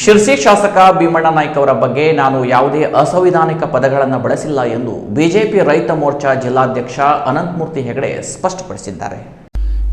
ಶಿರಸಿ ಶಾಸಕ ಭೀಮಣ್ಣ ನಾಯ್ಕ ಅವರ ಬಗ್ಗೆ ನಾನು ಯಾವುದೇ ಅಸಂವಿಧಾನಿಕ ಪದಗಳನ್ನು ಬಳಸಿಲ್ಲ ಎಂದು ಬಿಜೆಪಿ ರೈತ ಮೋರ್ಚಾ ಜಿಲ್ಲಾಧ್ಯಕ್ಷ ಅನಂತಮೂರ್ತಿ ಹೆಗಡೆ ಸ್ಪಷ್ಟಪಡಿಸಿದ್ದಾರೆ.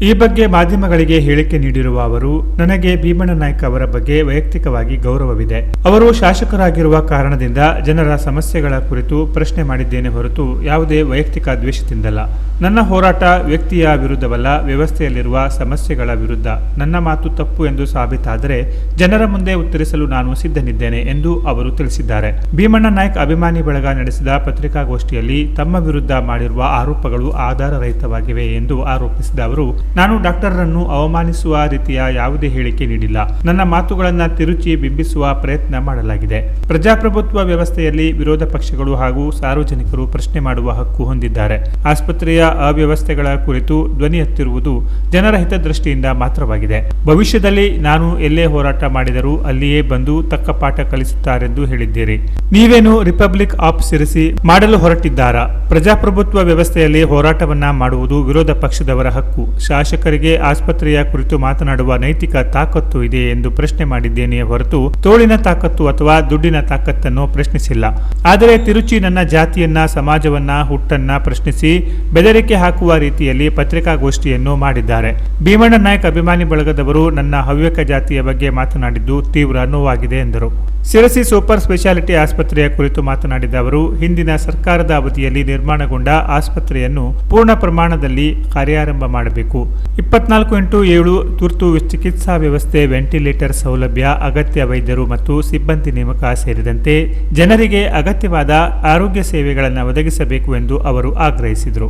ಈ ಬಗ್ಗೆ ಮಾಧ್ಯಮಗಳಿಗೆ ಹೇಳಿಕೆ ನೀಡಿರುವ ಅವರು, ನನಗೆ ಭೀಮಣ್ಣ ನಾಯ್ಕ ಅವರ ಬಗ್ಗೆ ವೈಯಕ್ತಿಕವಾಗಿ ಗೌರವವಿದೆ. ಅವರು ಶಾಸಕರಾಗಿರುವ ಕಾರಣದಿಂದ ಜನರ ಸಮಸ್ಯೆಗಳ ಕುರಿತು ಪ್ರಶ್ನೆ ಮಾಡಿದ್ದೇನೆ ಹೊರತು ಯಾವುದೇ ವೈಯಕ್ತಿಕ ದ್ವೇಷದಿಂದಲ್ಲ. ನನ್ನ ಹೋರಾಟ ವ್ಯಕ್ತಿಯ ವಿರುದ್ಧವಲ್ಲ, ವ್ಯವಸ್ಥೆಯಲ್ಲಿರುವ ಸಮಸ್ಯೆಗಳ ವಿರುದ್ಧ. ನನ್ನ ಮಾತು ತಪ್ಪು ಎಂದು ಸಾಬೀತಾದರೆ ಜನರ ಮುಂದೆ ಉತ್ತರಿಸಲು ನಾನು ಸಿದ್ಧನಿದ್ದೇನೆ ಎಂದು ಅವರು ತಿಳಿಸಿದ್ದಾರೆ. ಭೀಮಣ್ಣ ನಾಯ್ಕ ಅಭಿಮಾನಿ ಬಳಗ ನಡೆಸಿದ ಪತ್ರಿಕಾಗೋಷ್ಠಿಯಲ್ಲಿ ತಮ್ಮ ವಿರುದ್ಧ ಮಾಡಿರುವ ಆರೋಪಗಳು ಆಧಾರರಹಿತವಾಗಿವೆ ಎಂದು ಆರೋಪಿಸಿದ ಅವರು, ನಾನು ಡಾಕ್ಟರನ್ನು ಅವಮಾನಿಸುವ ರೀತಿಯ ಯಾವುದೇ ಹೇಳಿಕೆ ನೀಡಿಲ್ಲ. ನನ್ನ ಮಾತುಗಳನ್ನು ತಿರುಚಿ ಬಿಂಬಿಸುವ ಪ್ರಯತ್ನ ಮಾಡಲಾಗಿದೆ. ಪ್ರಜಾಪ್ರಭುತ್ವ ವ್ಯವಸ್ಥೆಯಲ್ಲಿ ವಿರೋಧ ಪಕ್ಷಗಳು ಹಾಗೂ ಸಾರ್ವಜನಿಕರು ಪ್ರಶ್ನೆ ಮಾಡುವ ಹಕ್ಕು ಹೊಂದಿದ್ದಾರೆ. ಆಸ್ಪತ್ರೆಯ ಅವ್ಯವಸ್ಥೆಗಳ ಕುರಿತು ಧ್ವನಿ ಎತ್ತಿರುವುದು ಜನರ ಹಿತದೃಷ್ಟಿಯಿಂದ ಮಾತ್ರವಾಗಿದೆ. ಭವಿಷ್ಯದಲ್ಲಿ ನಾನು ಎಲ್ಲೇ ಹೋರಾಟ ಮಾಡಿದರೂ ಅಲ್ಲಿಯೇ ಬಂದು ತಕ್ಕ ಪಾಠ ಕಲಿಸುತ್ತಾರೆಂದು ಹೇಳಿದ್ದೀರಿ. ನೀವೇನು ರಿಪಬ್ಲಿಕ್ ಆಫ್ ಸಿರಸಿ ಮಾಡಲು ಹೊರಟಿದ್ದಾರಾ? ಪ್ರಜಾಪ್ರಭುತ್ವ ವ್ಯವಸ್ಥೆಯಲ್ಲಿ ಹೋರಾಟವನ್ನ ಮಾಡುವುದು ವಿರೋಧ ಪಕ್ಷದವರ ಹಕ್ಕು. ಶಾಸಕರಿಗೆ ಆಸ್ಪತ್ರೆಯ ಕುರಿತು ಮಾತನಾಡುವ ನೈತಿಕ ತಾಕತ್ತು ಇದೆ ಎಂದು ಪ್ರಶ್ನೆ ಮಾಡಿದ್ದೇನೆಯೇ ಹೊರತು ತೋಳಿನ ತಾಕತ್ತು ಅಥವಾ ದುಡ್ಡಿನ ತಾಕತ್ತನ್ನು ಪ್ರಶ್ನಿಸಿಲ್ಲ. ಆದರೆ ತಿರುಚಿ ನನ್ನ ಜಾತಿಯನ್ನ, ಸಮಾಜವನ್ನ, ಹುಟ್ಟನ್ನ ಪ್ರಶ್ನಿಸಿ ಬೆದರಿಕೆ ಹಾಕುವ ರೀತಿಯಲ್ಲಿ ಪತ್ರಿಕಾಗೋಷ್ಠಿಯನ್ನು ಮಾಡಿದ್ದಾರೆ. ಭೀಮಣ್ಣ ನಾಯ್ಕ ಅಭಿಮಾನಿ ಬಳಗದವರು ನನ್ನ ಹವ್ಯಕ ಜಾತಿಯ ಬಗ್ಗೆ ಮಾತನಾಡಿದ್ದು ತೀವ್ರ ನೋವಾಗಿದೆ ಎಂದರು. ಸಿರಸಿ ಸೂಪರ್ ಸ್ಪೆಷಾಲಿಟಿ ಆಸ್ಪತ್ರೆಯ ಕುರಿತು ಮಾತನಾಡಿದ ಅವರು, ಹಿಂದಿನ ಸರ್ಕಾರದ ಅವಧಿಯಲ್ಲಿ ನಿರ್ಮಾಣಗೊಂಡ ಆಸ್ಪತ್ರೆಯನ್ನು ಪೂರ್ಣ ಪ್ರಮಾಣದಲ್ಲಿ ಕಾರ್ಯಾರಂಭ ಮಾಡಬೇಕು. 24x7 ತುರ್ತು ಚಿಕಿತ್ಸಾ ವ್ಯವಸ್ಥೆ, ವೆಂಟಿಲೇಟರ್ ಸೌಲಭ್ಯ, ಅಗತ್ಯ ವೈದ್ಯರು ಮತ್ತು ಸಿಬ್ಬಂದಿ ನೇಮಕ ಸೇರಿದಂತೆ ಜನರಿಗೆ ಅಗತ್ಯವಾದ ಆರೋಗ್ಯ ಸೇವೆಗಳನ್ನು ಒದಗಿಸಬೇಕು ಎಂದು ಅವರು ಆಗ್ರಹಿಸಿದರು.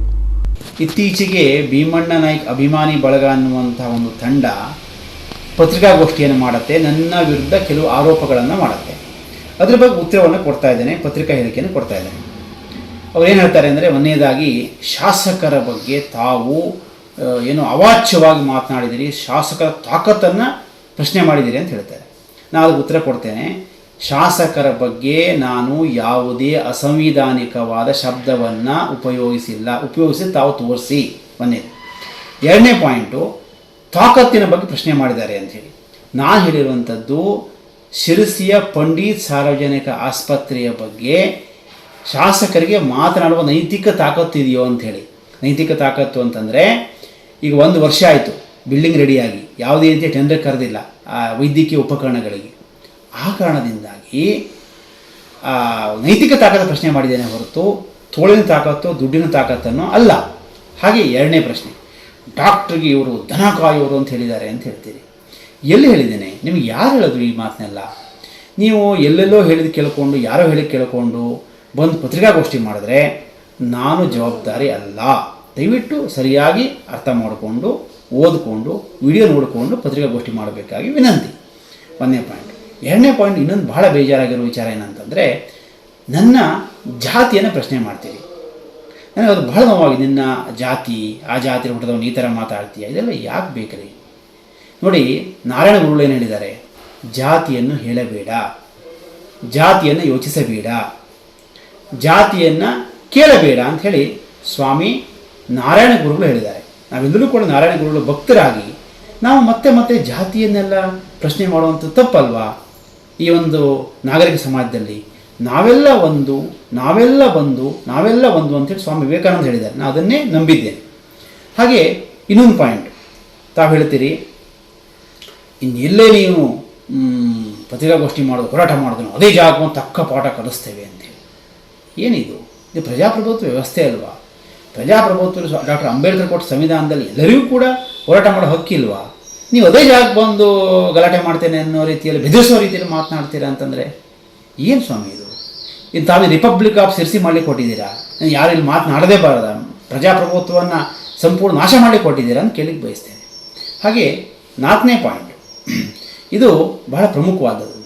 ಇತ್ತೀಚೆಗೆ ಭೀಮಣ್ಣ ನಾಯ್ಕ ಅಭಿಮಾನಿ ಬಳಗ ಅನ್ನುವಂತಹ ಒಂದು ತಂಡ ಪತ್ರಿಕಾಗೋಷ್ಠಿಯನ್ನು ಮಾಡುತ್ತೆ, ನನ್ನ ವಿರುದ್ಧ ಕೆಲವು ಆರೋಪಗಳನ್ನು ಮಾಡುತ್ತೆ. ಅದ್ರ ಬಗ್ಗೆ ಉತ್ತರವನ್ನು ಕೊಡ್ತಾ ಇದ್ದೇನೆ, ಪತ್ರಿಕಾ ಹೇಳಿಕೆಯನ್ನು ಕೊಡ್ತಾ ಇದ್ದೇನೆ. ಅವ್ರು ಏನು ಹೇಳ್ತಾರೆ ಅಂದರೆ, ಒಂದನೇದಾಗಿ ಶಾಸಕರ ಬಗ್ಗೆ ತಾವು ಏನು ಅವಾಚ್ಯವಾಗಿ ಮಾತನಾಡಿದಿರಿ, ಶಾಸಕರ ತಾಕತ್ತನ್ನು ಪ್ರಶ್ನೆ ಮಾಡಿದಿರಿ ಅಂತ ಹೇಳ್ತಾರೆ. ನಾನು ಅದಕ್ಕೆ ಉತ್ತರ ಕೊಡ್ತೇನೆ. ಶಾಸಕರ ಬಗ್ಗೆ ನಾನು ಯಾವುದೇ ಅಸಂವಿಧಾನಿಕವಾದ ಶಬ್ದವನ್ನು ಉಪಯೋಗಿಸಿ ತಾವು ತೋರಿಸಿ. ಒಂದನೇದು. ಎರಡನೇ ಪಾಯಿಂಟು, ತಾಕತ್ತಿನ ಬಗ್ಗೆ ಪ್ರಶ್ನೆ ಮಾಡಿದ್ದಾರೆ ಅಂಥೇಳಿ. ನಾನು ಹೇಳಿರುವಂಥದ್ದು ಶಿರಸಿಯ ಪಂಡಿತ್ ಸಾರ್ವಜನಿಕ ಆಸ್ಪತ್ರೆಯ ಬಗ್ಗೆ ಶಾಸಕರಿಗೆ ಮಾತನಾಡುವ ನೈತಿಕ ತಾಕತ್ತು ಇದೆಯೋ ಅಂಥೇಳಿ. ನೈತಿಕ ತಾಕತ್ತು ಅಂತಂದರೆ, ಈಗ 1 ವರ್ಷ ಆಯಿತು ಬಿಲ್ಡಿಂಗ್ ರೆಡಿಯಾಗಿ, ಯಾವುದೇ ರೀತಿಯ ಟೆಂಡರ್ ಕರೆದಿಲ್ಲ ವೈದ್ಯಕೀಯ ಉಪಕರಣಗಳಿಗೆ. ಆ ಕಾರಣದಿಂದಾಗಿ ನೈತಿಕ ತಾಕತ್ತು ಪ್ರಶ್ನೆ ಮಾಡಿದ್ದೇನೆ ಹೊರತು ತೋಳಿನ ತಾಕತ್ತು, ದುಡ್ಡಿನ ತಾಕತ್ತನ್ನು ಅಲ್ಲ. ಹಾಗೆ ಎರಡನೇ ಪ್ರಶ್ನೆ, ಡಾಕ್ಟ್ರಿಗೆ ಇವರು ದನ ಕಾಯೋರು ಅಂತ ಹೇಳಿದ್ದಾರೆ ಅಂತ ಹೇಳ್ತೀರಿ. ಎಲ್ಲಿ ಹೇಳಿದ್ದೇನೆ? ನಿಮಗೆ ಯಾರು ಹೇಳಿದ್ರು ಈ ಮಾತನ್ನೆಲ್ಲ? ನೀವು ಎಲ್ಲೆಲ್ಲೋ ಹೇಳಿದ ಕೇಳಿಕೊಂಡು, ಯಾರೋ ಹೇಳಿದ ಕೇಳಿಕೊಂಡು ಬಂದು ಪತ್ರಿಕಾಗೋಷ್ಠಿ ಮಾಡಿದ್ರೆ ನಾನು ಜವಾಬ್ದಾರಿ ಅಲ್ಲ. ದಯವಿಟ್ಟು ಸರಿಯಾಗಿ ಅರ್ಥ ಮಾಡಿಕೊಂಡು, ಓದಿಕೊಂಡು, ವಿಡಿಯೋ ನೋಡಿಕೊಂಡು ಪತ್ರಿಕಾಗೋಷ್ಠಿ ಮಾಡಬೇಕಾಗಿ ವಿನಂತಿ. ಒಂದನೇ ಪಾಯಿಂಟ್. ಎರಡನೇ ಪಾಯಿಂಟ್, ಇನ್ನೊಂದು ಭಾಳ ಬೇಜಾರಾಗಿರೋ ವಿಚಾರ ಏನಂತಂದರೆ, ನನ್ನ ಜಾತಿಯನ್ನು ಪ್ರಶ್ನೆ ಮಾಡ್ತೀರಿ. ನನಗೆ ಅದು ಬಹಳ ನೋವಾಗಿ, ನಿನ್ನ ಜಾತಿ, ಆ ಜಾತಿ ಹುಟ್ಟಿದವನು ಈ ಥರ ಮಾತಾಡ್ತೀಯ, ಇದೆಲ್ಲ ಯಾಕೆ ಬೇಕ್ರಿ? ನೋಡಿ, ನಾರಾಯಣ ಗುರುಗಳು ಏನು ಹೇಳಿದ್ದಾರೆ? ಜಾತಿಯನ್ನು ಹೇಳಬೇಡ, ಜಾತಿಯನ್ನು ಯೋಚಿಸಬೇಡ, ಜಾತಿಯನ್ನು ಕೇಳಬೇಡ ಅಂತ ಹೇಳಿ ಸ್ವಾಮಿ ನಾರಾಯಣ ಗುರುಗಳು ಹೇಳಿದ್ದಾರೆ. ನಾವೆಲ್ಲರೂ ಕೂಡ ನಾರಾಯಣ ಗುರುಗಳು ಭಕ್ತರಾಗಿ ನಾವು ಮತ್ತೆ ಜಾತಿಯನ್ನೆಲ್ಲ ಪ್ರಶ್ನೆ ಮಾಡುವಂಥದ್ದು ತಪ್ಪಲ್ವಾ? ಈ ಒಂದು ನಾಗರಿಕ ಸಮಾಜದಲ್ಲಿ ನಾವೆಲ್ಲ ಒಂದು ಅಂತೇಳಿ ಸ್ವಾಮಿ ವಿವೇಕಾನಂದ ಹೇಳಿದ್ದಾರೆ. ನಾನು ಅದನ್ನೇ ನಂಬಿದ್ದೇನೆ. ಹಾಗೆ ಇನ್ನೊಂದು ಪಾಯಿಂಟ್, ತಾವು ಹೇಳ್ತೀರಿ ಇನ್ನೆಲ್ಲೇ ನೀವು ಪತ್ರಿಕಾಗೋಷ್ಠಿ ಮಾಡೋದು, ಹೋರಾಟ ಮಾಡೋದು, ಅದೇ ಜಾಗವನ್ನು ತಕ್ಕ ಪಾಠ ಕಲಿಸ್ತೇವೆ ಅಂತೇಳಿ. ಏನಿದು? ಇದು ಪ್ರಜಾಪ್ರಭುತ್ವ ವ್ಯವಸ್ಥೆ ಅಲ್ವಾ? ಪ್ರಜಾಪ್ರಭುತ್ವ ಡಾಕ್ಟರ್ ಅಂಬೇಡ್ಕರ್ ಕೊಟ್ಟ ಸಂವಿಧಾನದಲ್ಲಿ ಎಲ್ಲರಿಗೂ ಕೂಡ ಹೋರಾಟ ಮಾಡೋ ಹಕ್ಕಿಲ್ವಾ? ನೀವು ಅದೇ ಜಾಗಕ್ಕೆ ಬಂದು ಗಲಾಟೆ ಮಾಡ್ತೇನೆ ಅನ್ನೋ ರೀತಿಯಲ್ಲಿ, ಬೆದರಿಸೋ ರೀತಿಯಲ್ಲಿ ಮಾತನಾಡ್ತೀರಾ ಅಂತಂದರೆ ಏನು ಸ್ವಾಮಿ ಇದು? ಇದು ತಾವು ರಿಪಬ್ಲಿಕ್ ಆಫ್ ಸಿರಸಿ ಮಾಡಲಿಕ್ಕೆ ಕೊಟ್ಟಿದ್ದೀರಾ? ಯಾರು ಇಲ್ಲಿ ಮಾತನಾಡದೇ ಬಾರದ, ಪ್ರಜಾಪ್ರಭುತ್ವವನ್ನು ಸಂಪೂರ್ಣ ನಾಶ ಮಾಡಲಿಕ್ಕೆ ಕೊಟ್ಟಿದ್ದೀರಾ ಅಂತ ಕೇಳಲಿಕ್ಕೆ ಬಯಸ್ತೇನೆ. ಹಾಗೆ 4ನೇ ಪಾಯಿಂಟ್, ಇದು ಬಹಳ ಪ್ರಮುಖವಾದದ್ದು.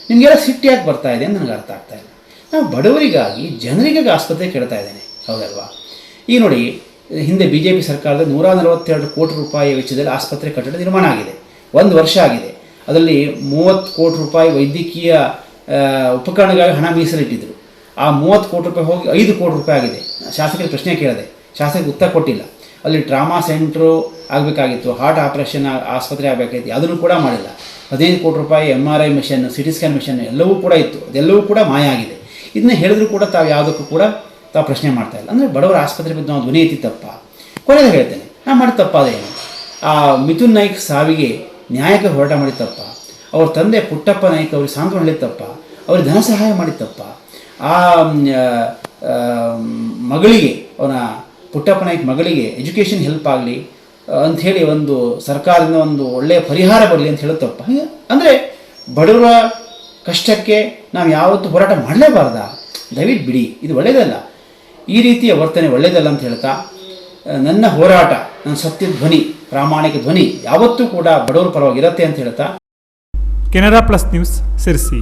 ನಿಮಗೆಲ್ಲ ಸಿಟ್ಟು ಯಾಕೆ ಬರ್ತಾ ಇದೆ ಅಂತ ನನಗೆ ಅರ್ಥ ಆಗ್ತಾ ಇಲ್ಲ. ನಾವು ಬಡವರಿಗಾಗಿ, ಜನರಿಗಾಗಿ ಆಸ್ಪತ್ರೆ ಕೇಳ್ತಾ ಇದ್ದೇನೆ, ಹೌದಲ್ವಾ? ಈಗ ನೋಡಿ, ಹಿಂದೆ BJP ಸರ್ಕಾರದ 142 ಕೋಟಿ ರೂಪಾಯಿ ವೆಚ್ಚದಲ್ಲಿ ಆಸ್ಪತ್ರೆ ಕಟ್ಟಡ ನಿರ್ಮಾಣ ಆಗಿದೆ. 1 ವರ್ಷ ಆಗಿದೆ. ಅದರಲ್ಲಿ 30 ಕೋಟಿ ರೂಪಾಯಿ ವೈದ್ಯಕೀಯ ಉಪಕರಣಗಳಿಗೆ ಹಣ ಮೀಸಲಿಟ್ಟಿದ್ದರು. ಆ 30 ಕೋಟಿ ರೂಪಾಯಿ ಹೋಗಿ 5 ಕೋಟಿ ರೂಪಾಯಿ ಆಗಿದೆ. ಶಾಸಕರಿಗೆ ಪ್ರಶ್ನೆ ಕೇಳಿದೆ, ಶಾಸಕರಿಗೆ ಉತ್ತರ ಕೊಟ್ಟಿಲ್ಲ. ಅಲ್ಲಿ ಟ್ರಾಮಾ ಸೆಂಟ್ರು ಆಗಬೇಕಾಗಿತ್ತು, ಹಾರ್ಟ್ ಆಪರೇಷನ್ ಆಸ್ಪತ್ರೆ ಆಗಬೇಕಾಗಿತ್ತು, ಅದನ್ನು ಕೂಡ ಮಾಡಿಲ್ಲ. 15 ಕೋಟಿ ರೂಪಾಯಿ MRI machine, CT scan machine ಎಲ್ಲವೂ ಕೂಡ ಇತ್ತು. ಅದೆಲ್ಲವೂ ಕೂಡ ಮಾಯ ಆಗಿದೆ. ಇದನ್ನ ಹೇಳಿದ್ರು ಕೂಡ ತಾವು ಯಾವುದಕ್ಕೂ ಕೂಡ ತಾವು ಪ್ರಶ್ನೆ ಮಾಡ್ತಾ ಇಲ್ಲ. ಅಂದರೆ ಬಡವರ ಆಸ್ಪತ್ರೆ ಬಗ್ಗೆ ನಾವು ಧ್ವನಿ ಎತ್ತಿತ್ತಪ್ಪ. ಕೊನೆಯದು ಹೇಳ್ತೇನೆ, ನಾನು ಮಾಡಿದ ತಪ್ಪಾದೇನು? ಆ ಮಿಥುನ್ ನಾಯ್ಕ್ ಸಾವಿಗೆ ನ್ಯಾಯಕ್ಕೆ ಹೋರಾಟ ಮಾಡಿತ್ತಪ್ಪ. ಅವ್ರ ತಂದೆ ಪುಟ್ಟಪ್ಪ ನಾಯ್ಕ್ ಅವ್ರಿಗೆ ಸಾಂತ್ವನ ಹೇಳಿತ್ತಪ್ಪ. ಅವ್ರಿಗೆ ಧನ ಸಹಾಯ ಮಾಡಿತ್ತಪ್ಪ. ಆ ಮಗಳಿಗೆ, ಅವನ ಪುಟ್ಟಪ್ಪ ನಾಯ್ಕ್ ಮಗಳಿಗೆ ಎಜುಕೇಷನ್ ಹೆಲ್ಪ್ ಆಗಲಿ ಅಂಥೇಳಿ ಒಂದು ಸರ್ಕಾರದಿಂದ ಒಂದು ಒಳ್ಳೆಯ ಪರಿಹಾರ ಬರಲಿ ಅಂತ ಹೇಳುತ್ತಪ್ಪ. ಅಂದರೆ ಬಡವರ ಕಷ್ಟಕ್ಕೆ ನಾವು ಯಾವತ್ತೂ ಹೋರಾಟ ಮಾಡಲೇಬಾರ್ದ? ದಯವಿಟ್ಟು ಬಿಡಿ, ಇದು ಒಳ್ಳೆಯದಲ್ಲ. ಈ ರೀತಿಯ ವರ್ತನೆ ಒಳ್ಳೆಯದಲ್ಲ ಅಂತ ಹೇಳ್ತಾ, ನನ್ನ ಹೋರಾಟ, ನನ್ನ ಸತ್ಯದ ಧ್ವನಿ, ಪ್ರಾಮಾಣಿಕ ಧ್ವನಿ ಯಾವತ್ತೂ ಕೂಡ ಬಡವರ ಪರವಾಗಿರುತ್ತೆ ಅಂತ ಹೇಳ್ತಾ. Canara plus news, Sirsi.